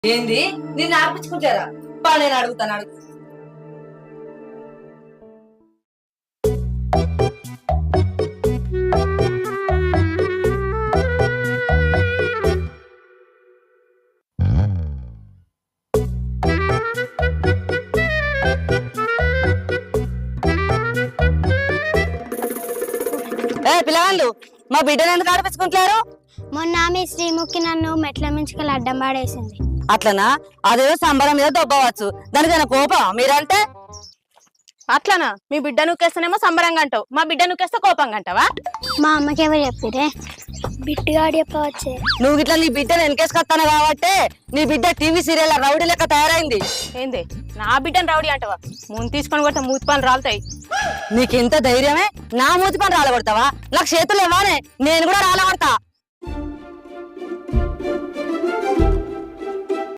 ఏంది నిన్ను ఆపించుకుంటారా? నేను అడుగుతాను అడుగు. పిల్లవాళ్ళు మా బిడ్డను ఎందుకు ఆడిపించుకుంటారు? మొన్న ఆమె శ్రీముఖి నన్ను మెట్ల మించుకెళ్ళి అడ్డం పాడేసింది. అట్లనా? అదేదో సంబరం మీద దొబ్బవచ్చు, దానికైనా కోపం మీరంటే? అట్లనా? మీ బిడ్డ నుక్కేస్తేనేమో సంబరంగా అంటావు, మా బిడ్డ నుక్కేస్తే కోపంగా అంటావా? మా అమ్మకి ఎవరు చెప్పిరే? బిట్టుగాడు చెప్పవచ్చే. నువ్వు ఇట్లా నీ బిడ్డను వెనకేసుకొస్తాను కాబట్టి నీ బిడ్డ టీవీ సీరియల్ రౌడీ లెక్క తయారైంది. ఏంది నా బిడ్డను రౌడీ అంటావా? ముందు తీసుకొని కొడితే మూతి పని రాలుతాయి. నీకింత ధైర్యమే నా మూతి పని రాలగొడతావా? నాకు చేతులు ఇవ్వానే, నేను కూడా రాలగొడతా.